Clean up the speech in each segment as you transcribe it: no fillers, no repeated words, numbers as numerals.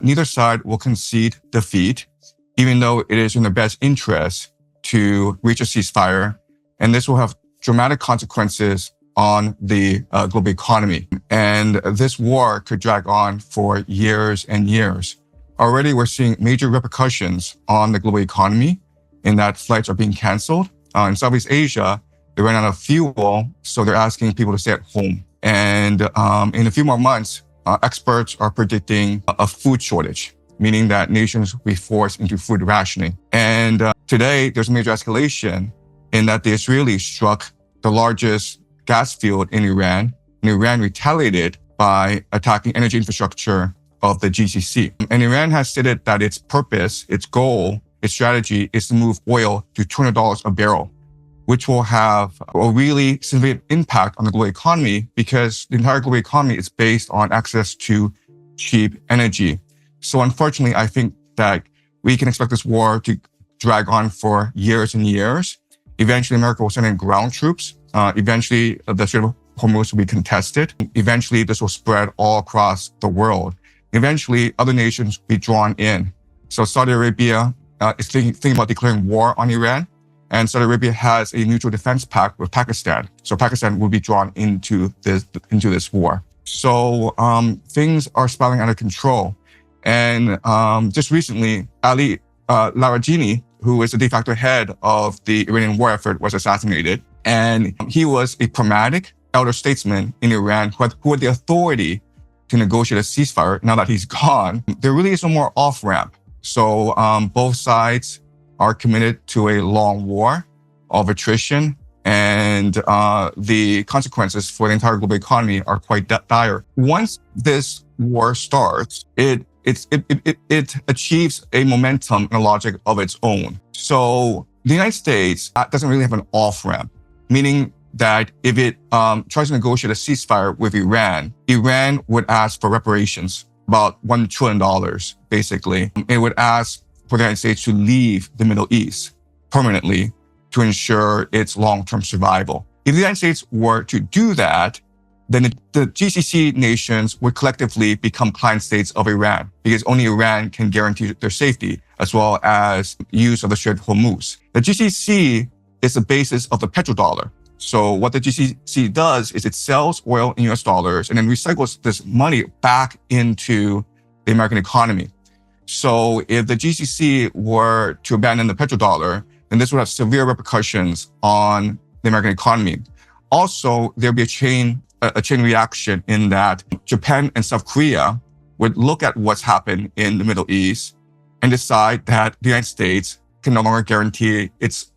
neither side will concede defeat, even though it is in their best interest to reach a ceasefire. And this will have dramatic consequences on the global economy. And this war could drag on for years and years. Already, we're seeing major repercussions on the global economy in that flights are being canceled. In Southeast Asia, they ran out of fuel, so they're asking people to stay at home. And in a few more months, experts are predicting a food shortage, meaning that nations will be forced into food rationing. And today, there's a major escalation in that the Israelis struck the largest gas field in Iran, and Iran retaliated by attacking energy infrastructure of the GCC. And Iran has stated that its purpose, its goal, its strategy is to move oil to $200 a barrel, which will have a really significant impact on the global economy because the entire global economy is based on access to cheap energy. So unfortunately, I think that we can expect this war to drag on for years and years. Eventually, America will send in ground troops. Eventually, the Strait of Hormuz will be contested. Eventually, this will spread all across the world. Eventually, other nations will be drawn in. So Saudi Arabia is thinking about declaring war on Iran. And Saudi Arabia has a mutual defense pact with Pakistan. So Pakistan will be drawn into this war. So things are spiraling out of control. And just recently, Ali Larijani, who is the de facto head of the Iranian war effort, was assassinated. And he was a pragmatic elder statesman in Iran who had the authority to negotiate a ceasefire. Now that he's gone, there really is no more off-ramp. So both sides are committed to a long war of attrition, and the consequences for the entire global economy are quite dire. Once this war starts, it achieves a momentum and a logic of its own. So the United States doesn't really have an off-ramp, meaning that if it tries to negotiate a ceasefire with Iran, Iran would ask for reparations, about $1 trillion, basically. It would ask for the United States to leave the Middle East permanently to ensure its long-term survival. If the United States were to do that, then the GCC nations would collectively become client states of Iran, because only Iran can guarantee their safety, as well as use of the Strait of Hormuz. The GCC is the basis of the petrodollar. So what the GCC does is it sells oil in US dollars and then recycles this money back into the American economy. So if the GCC were to abandon the petrodollar, then this would have severe repercussions on the American economy. Also, there'd be a chain reaction in that Japan and South Korea would look at what's happened in the Middle East and decide that the United States can no longer guarantee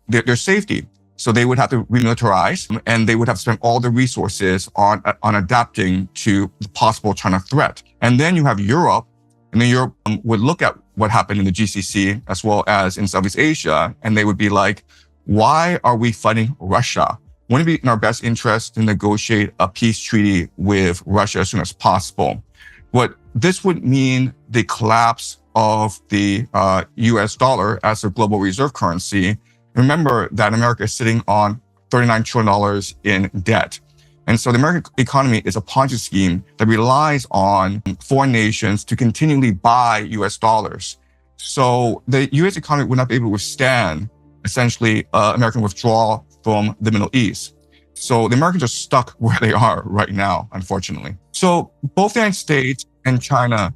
their safety. So they would have to remilitarize, and they would have to spend all the resources on adapting to the possible China threat. And then you have Europe, and then Europe would look at what happened in the GCC as well as in Southeast Asia, and they would be like, why are we fighting Russia? Wouldn't it be in our best interest to negotiate a peace treaty with Russia as soon as possible? What this would mean the collapse of the US dollar as a global reserve currency. Remember that America is sitting on $39 trillion in debt. And so the American economy is a Ponzi scheme that relies on foreign nations to continually buy US dollars. So the US economy would not be able to withstand, essentially, American withdrawal from the Middle East. So the Americans are stuck where they are right now, unfortunately. So both the United States and China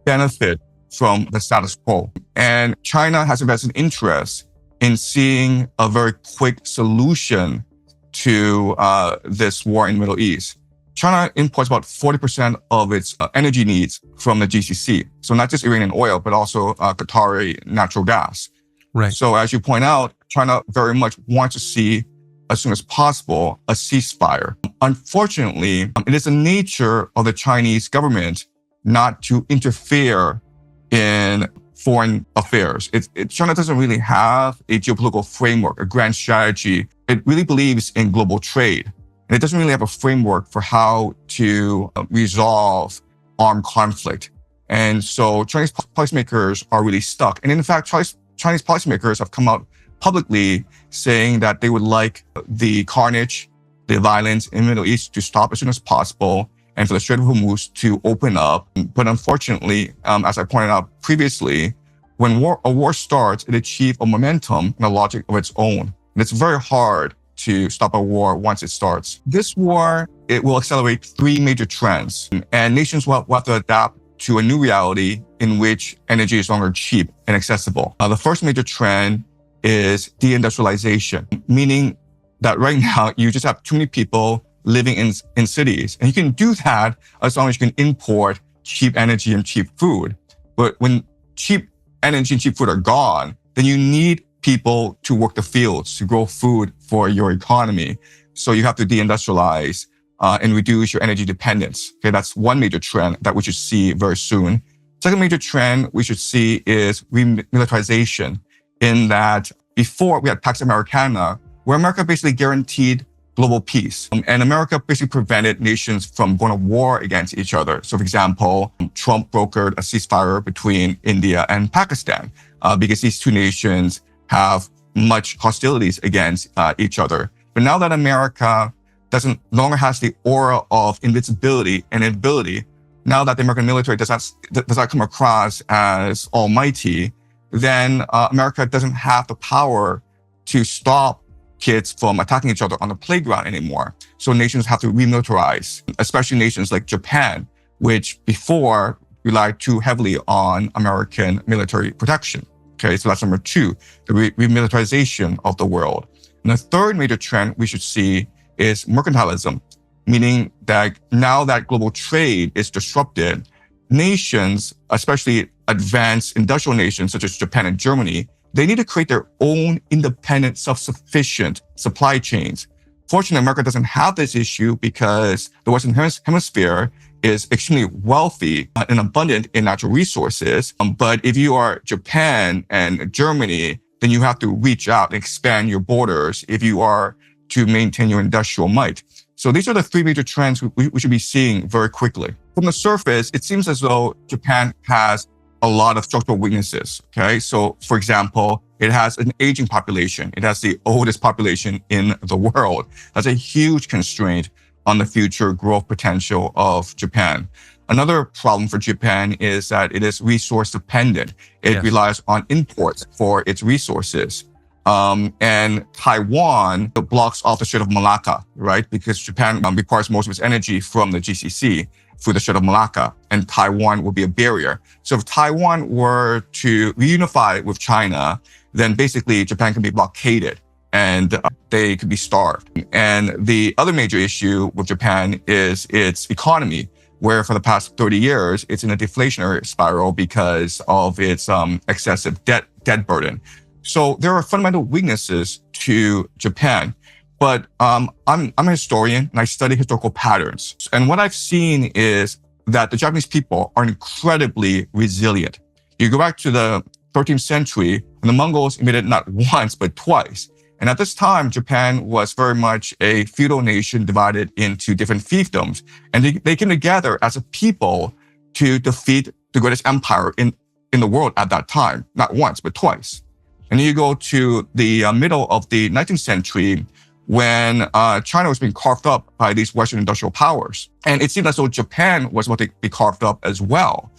benefit from the status quo. And China has a vested interest in seeing a very quick solution to this war in the Middle East. China imports about 40% of its energy needs from the GCC. So not just Iranian oil, but also Qatari natural gas. Right. So as you point out, China very much wants to see, as soon as possible, a ceasefire. Unfortunately, it is the nature of the Chinese government not to interfere in foreign affairs. China doesn't really have a geopolitical framework, a grand strategy. It really believes in global trade. And it doesn't really have a framework for how to resolve armed conflict. And so Chinese policymakers are really stuck. And in fact, Chinese policymakers have come out publicly saying that they would like the carnage, the violence in the Middle East to stop as soon as possible, and for the Strait of Hormuz to open up. But unfortunately, as I pointed out previously, when a war starts, it achieves a momentum and a logic of its own. And it's very hard to stop a war once it starts. This war, it will accelerate three major trends, and nations will have to adapt to a new reality in which energy is no longer cheap and accessible. The first major trend is deindustrialization, meaning that right now you just have too many people living in cities. And you can do that as long as you can import cheap energy and cheap food. But when cheap energy and cheap food are gone, then you need people to work the fields, to grow food for your economy. So you have to deindustrialize and reduce your energy dependence. Okay, that's one major trend that we should see very soon. Second major trend we should see is remilitarization, in that before we had Pax Americana, where America basically guaranteed global peace. And America basically prevented nations from going to war against each other. So for example, Trump brokered a ceasefire between India and Pakistan because these two nations have much hostilities against each other. But now that America no longer has the aura of invincibility and ability, now that the American military does not come across as almighty, then America doesn't have the power to stop kids from attacking each other on the playground anymore. So nations have to remilitarize, especially nations like Japan, which before relied too heavily on American military protection. Okay, so that's number two, the remilitarization of the world. And the third major trend we should see is mercantilism, meaning that now that global trade is disrupted, nations, especially advanced industrial nations such as Japan and Germany, they need to create their own independent, self-sufficient supply chains. Fortunately, America doesn't have this issue because the Western Hemisphere is extremely wealthy and abundant in natural resources. But if you are Japan and Germany, then you have to reach out and expand your borders if you are to maintain your industrial might. So these are the three major trends we should be seeing very quickly. From the surface, it seems as though Japan has a lot of structural weaknesses, okay? So for example, it has an aging population. It has the oldest population in the world. That's a huge constraint on the future growth potential of Japan. Another problem for Japan is that it is resource dependent. It relies on imports for its resources. And Taiwan blocks off the Strait of Malacca, right? Because Japan requires most of its energy from the GCC through the Strait of Malacca, and Taiwan will be a barrier. So if Taiwan were to reunify with China, then basically Japan can be blockaded and they could be starved. And the other major issue with Japan is its economy, where for the past 30 years, it's in a deflationary spiral because of its excessive debt burden. So there are fundamental weaknesses to Japan. But I'm a historian and I study historical patterns. And what I've seen is that the Japanese people are incredibly resilient. You go back to the 13th century, and the Mongols invaded not once, but twice. And at this time, Japan was very much a feudal nation divided into different fiefdoms. And they came together as a people to defeat the greatest empire in the world at that time, not once, but twice. And then you go to the middle of the 19th century, when China was being carved up by these Western industrial powers. And it seemed as though Japan was about to be carved up as well.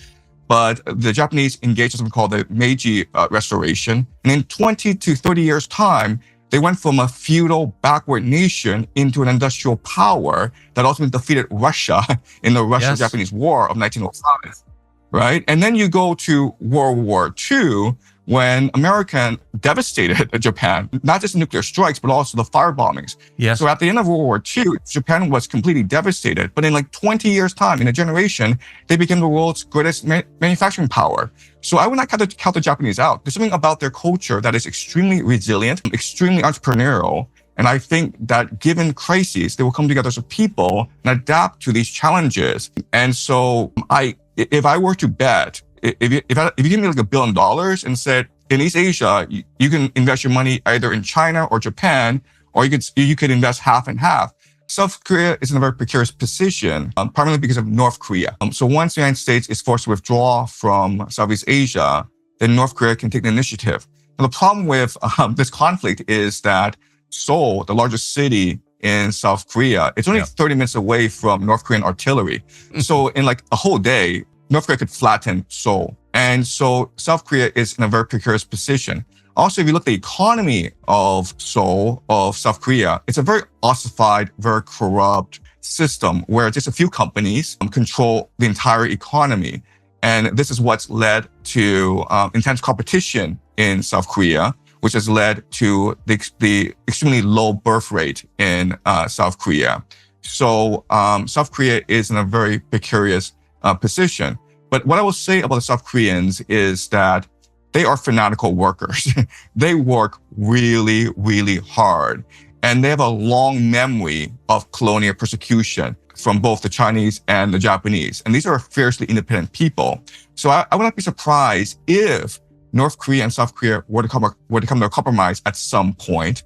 But the Japanese engaged in something called the Meiji Restoration. And in 20 to 30 years' time, they went from a feudal backward nation into an industrial power that ultimately defeated Russia in the Russo-Japanese War of 1905, right? And then you go to World War II, when America devastated Japan, not just the nuclear strikes, but also the fire bombings. So at the end of World War II, Japan was completely devastated. But in like 20 years' time, in a generation, they became the world's greatest manufacturing power. So I would not count the Japanese out. There's something about their culture that is extremely resilient, extremely entrepreneurial. And I think that given crises, they will come together as a people and adapt to these challenges. And so if I were to bet, if you give me like $1 billion and said, in East Asia, you can invest your money either in China or Japan, or you could invest half and half. South Korea is in a very precarious position, primarily because of North Korea. So once the United States is forced to withdraw from Southeast Asia, then North Korea can take the initiative. And the problem with this conflict is that Seoul, the largest city in South Korea, it's only 30 minutes away from North Korean artillery. So in like a whole day, North Korea could flatten Seoul. And so South Korea is in a very precarious position. Also, if you look at the economy of Seoul, of South Korea, it's a very ossified, very corrupt system where just a few companies control the entire economy. And this is what's led to intense competition in South Korea, which has led to the extremely low birth rate in South Korea. So South Korea is in a very precarious position. But what I will say about the South Koreans is that they are fanatical workers. They work really, really hard. And they have a long memory of colonial persecution from both the Chinese and the Japanese. And these are fiercely independent people. So I would not be surprised if North Korea and South Korea were to come to a compromise at some point,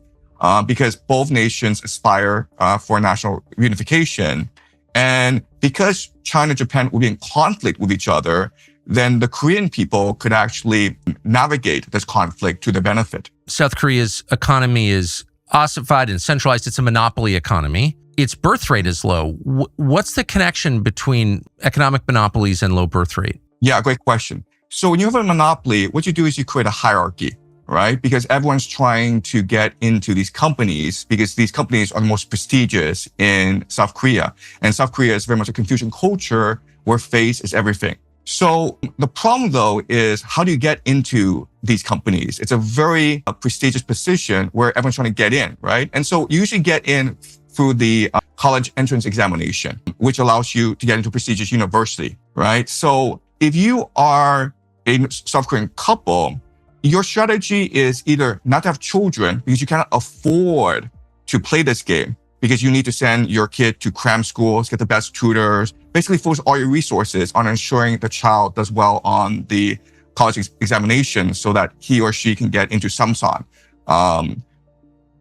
because both nations aspire for national unification. And because China and Japan will be in conflict with each other, then the Korean people could actually navigate this conflict to their benefit. South Korea's economy is ossified and centralized. It's a monopoly economy. Its birth rate is low. What's the connection between economic monopolies and low birth rate? Yeah, great question. So when you have a monopoly, what you do is you create a hierarchy, right? Because everyone's trying to get into these companies because these companies are the most prestigious in South Korea. And South Korea is very much a Confucian culture where face is everything. So the problem, though, is how do you get into these companies? It's a very prestigious position where everyone's trying to get in, right? And so you usually get in through the college entrance examination, which allows you to get into a prestigious university, right? So if you are a South Korean couple, your strategy is either not to have children because you cannot afford to play this game, because you need to send your kid to cram schools, get the best tutors, basically focus all your resources on ensuring the child does well on the college examination so that he or she can get into Samsung.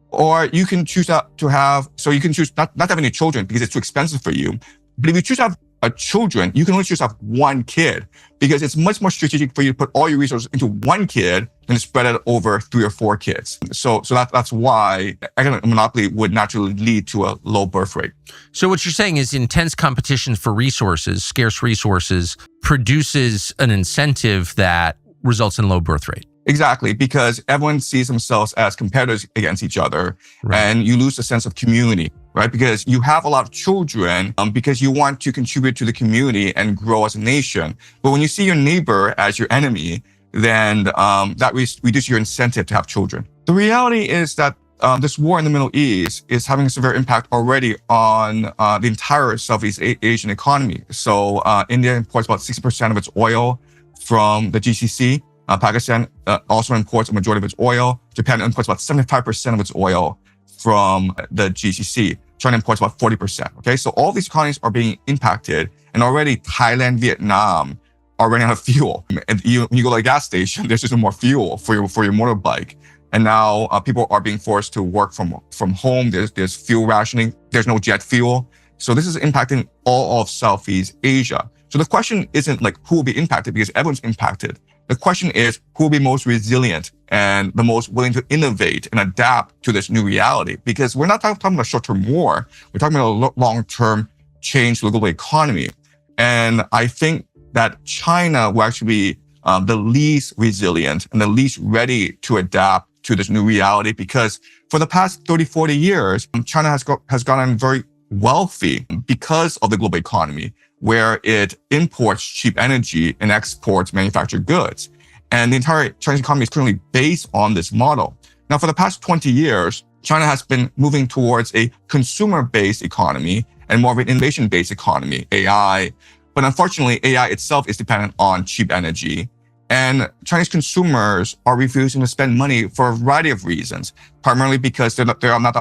Or you can choose not to have any children because it's too expensive for you. But if you choose to have children, you can only choose to have one kid because it's much more strategic for you to put all your resources into one kid than to spread it over 3 or 4 kids. So that's why economic monopoly would naturally lead to a low birth rate. So what you're saying is intense competition for resources, scarce resources, produces an incentive that results in low birth rate. Exactly, because everyone sees themselves as competitors against each other, right. And you lose a sense of community, right? Because you have a lot of children because you want to contribute to the community and grow as a nation. But when you see your neighbor as your enemy, then that reduces your incentive to have children. The reality is that this war in the Middle East is having a severe impact already on the entire Southeast Asian economy. So India imports about 60% of its oil from the GCC. Pakistan also imports a majority of its oil. Japan imports about 75% of its oil from the GCC. China imports about 40%. Okay, so all these economies are being impacted, and already Thailand, Vietnam are running out of fuel. And when you go to a gas station, there's just no more fuel for your motorbike. And now people are being forced to work from home. There's fuel rationing. There's no jet fuel. So this is impacting all of Southeast Asia. So the question isn't like who will be impacted, because everyone's impacted. The question is who will be most resilient and the most willing to innovate and adapt to this new reality. Because we're not talking about short-term war. We're talking about a long-term change to the global economy. And I think that China will actually be the least resilient and the least ready to adapt to this new reality, because for the past 30, 40 years, China has gotten very wealthy because of the global economy, where it imports cheap energy and exports manufactured goods. And the entire Chinese economy is currently based on this model. Now, for the past 20 years, China has been moving towards a consumer-based economy and more of an innovation-based economy, AI. But unfortunately, AI itself is dependent on cheap energy. And Chinese consumers are refusing to spend money for a variety of reasons, primarily because they are not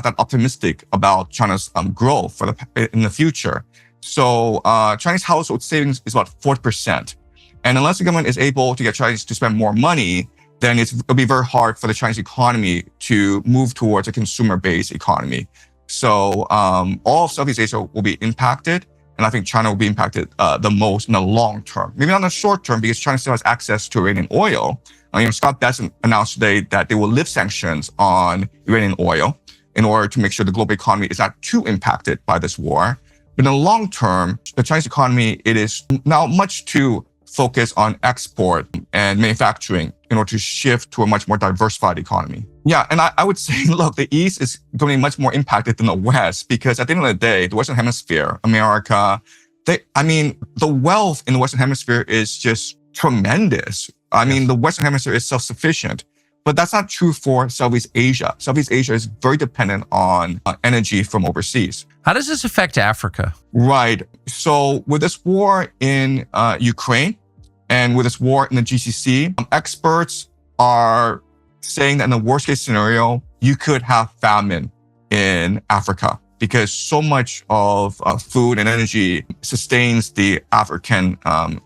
that optimistic about China's growth in the future. So Chinese household savings is about 40%. And unless the government is able to get Chinese to spend more money, then it'll be very hard for the Chinese economy to move towards a consumer-based economy. So all of Southeast Asia will be impacted. And I think China will be impacted the most in the long term. Maybe not in the short term, because China still has access to Iranian oil. Scott Bessent announced today that they will lift sanctions on Iranian oil. in order to make sure the global economy is not too impacted by this war. But in the long term, the Chinese economy, it is now much too focused on export and manufacturing in order to shift to a much more diversified economy. Yeah, and I would say, look, the East is going to be much more impacted than the West because at the end of the day, the Western Hemisphere, America, the wealth in the Western Hemisphere is just tremendous. The Western Hemisphere is self-sufficient, but that's not true for Southeast Asia. Southeast Asia is very dependent on energy from overseas. How does this affect Africa? Right. So with this war in Ukraine and with this war in the GCC, experts are saying that in the worst case scenario, you could have famine in Africa because so much of food and energy sustains the African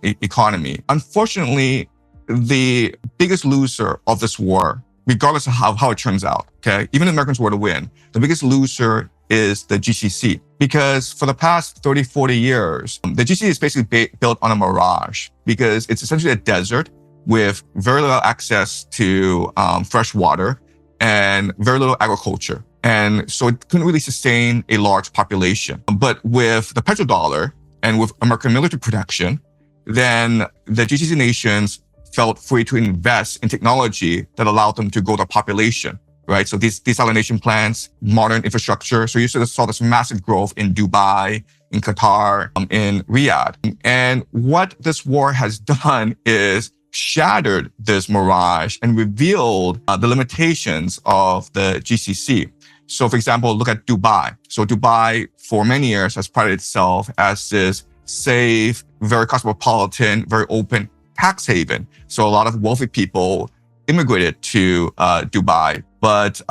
economy. Unfortunately, the biggest loser of this war, regardless of how it turns out, okay, even if the Americans were to win, the biggest loser is the GCC. Because for the past 30, 40 years, the GCC is basically built on a mirage because it's essentially a desert with very little access to fresh water and very little agriculture. And so it couldn't really sustain a large population. But with the petrodollar and with American military protection, then the GCC nations felt free to invest in technology that allowed them to grow their population, right? So these desalination plants, modern infrastructure. So you sort of saw this massive growth in Dubai, in Qatar, in Riyadh. And what this war has done is shattered this mirage and revealed the limitations of the GCC. So for example, look at Dubai. So Dubai for many years has prided itself as this safe, very cosmopolitan, very open tax haven. So a lot of wealthy people immigrated to Dubai. But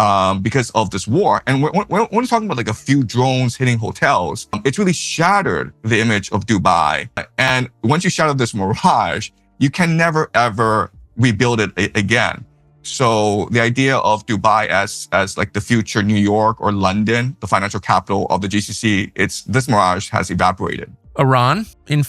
because of this war, and we're talking about like a few drones hitting hotels, it's really shattered the image of Dubai. And once you shatter this mirage, you can never, ever rebuild it again. So the idea of Dubai as like the future New York or London, the financial capital of the GCC, this mirage has evaporated. Iran in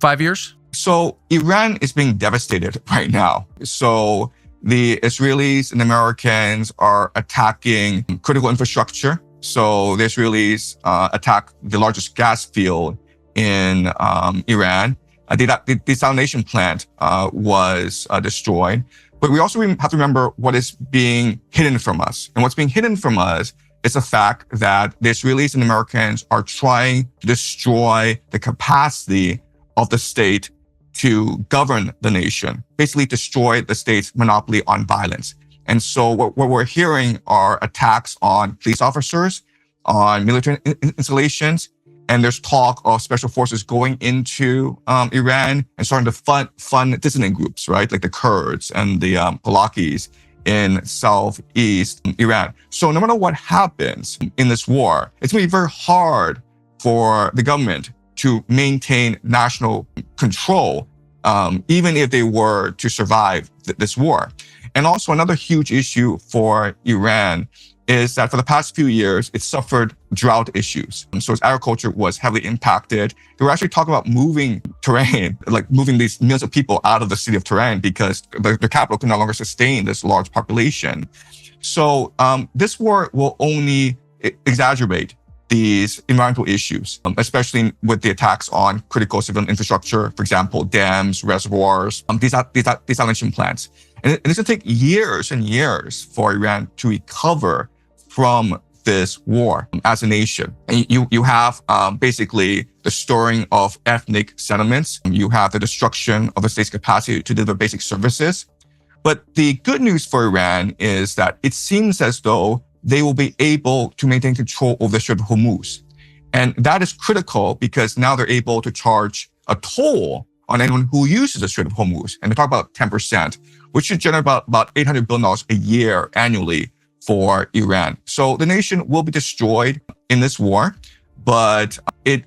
5 years? So Iran is being devastated right now. So the Israelis and Americans are attacking critical infrastructure. So the Israelis attacked the largest gas field in Iran. The desalination plant was destroyed. But we also have to remember what is being hidden from us. And what's being hidden from us is the fact that the Israelis and Americans are trying to destroy the capacity of the state to govern the nation, basically destroy the state's monopoly on violence. And so what we're hearing are attacks on police officers, on military installations, and there's talk of special forces going into Iran and starting to fund dissident groups, right? Like the Kurds and the Palakis in southeast Iran. So no matter what happens in this war, it's going to be very hard for the government to maintain national control, even if they were to survive this war. And also another huge issue for Iran is that for the past few years, it suffered drought issues. So its agriculture was heavily impacted. They were actually talking about moving terrain, like moving these millions of people out of the city of Tehran because the capital could no longer sustain this large population. So this war will only exacerbate these environmental issues, especially with the attacks on critical civilian infrastructure, for example, dams, reservoirs, desalination plants. And it's going to take years and years for Iran to recover from this war as a nation. And you have basically the stirring of ethnic sentiments. You have the destruction of the state's capacity to deliver basic services. But the good news for Iran is that it seems as though they will be able to maintain control over the Strait of Hormuz. And that is critical because now they're able to charge a toll on anyone who uses the Strait of Hormuz. And they talk about 10%, which should generate about $800 billion a year annually for Iran. So the nation will be destroyed in this war, but if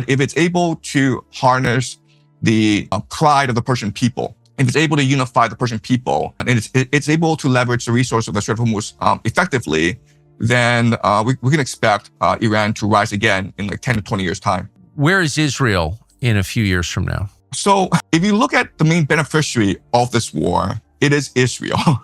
it's able to harness the pride of the Persian people, if it's able to unify the Persian people, and it's able to leverage the resource of the Strait of Hormuz effectively, then we can expect Iran to rise again in like 10 to 20 years' time. Where is Israel in a few years from now? So if you look at the main beneficiary of this war, it is Israel.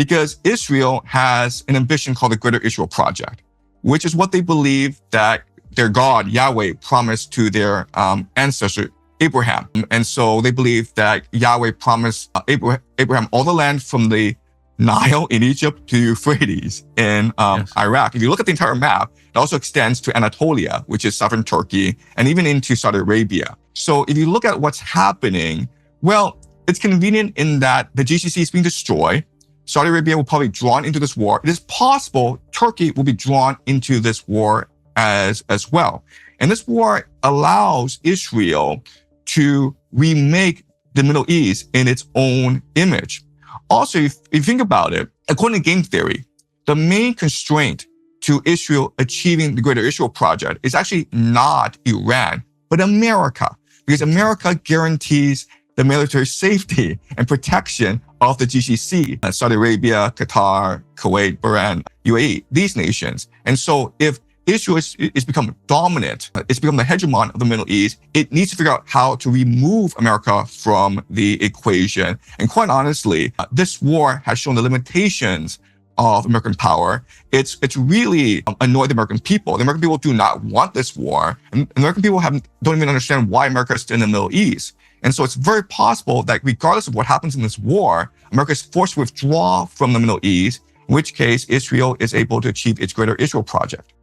because Israel has an ambition called the Greater Israel Project, which is what they believe that their God, Yahweh, promised to their ancestor, Abraham. And so they believe that Yahweh promised Abraham all the land from the Nile in Egypt to Euphrates in Iraq. If you look at the entire map, it also extends to Anatolia, which is southern Turkey, and even into Saudi Arabia. So if you look at what's happening, well, it's convenient in that the GCC is being destroyed. Saudi Arabia will probably be drawn into this war. It is possible Turkey will be drawn into this war as well. And this war allows Israel to remake the Middle East in its own image. Also, if you think about it, according to game theory, the main constraint to Israel achieving the Greater Israel Project is actually not Iran, but America, because America guarantees the military safety and protection of the GCC, Saudi Arabia, Qatar, Kuwait, Bahrain, UAE, these nations. And so if Israel is become dominant, it's become the hegemon of the Middle East, it needs to figure out how to remove America from the equation. And quite honestly, this war has shown the limitations of American power. It's really annoyed the American people. The American people do not want this war. And American people don't even understand why America is still in the Middle East. And so it's very possible that regardless of what happens in this war, America is forced to withdraw from the Middle East, in which case Israel is able to achieve its Greater Israel Project.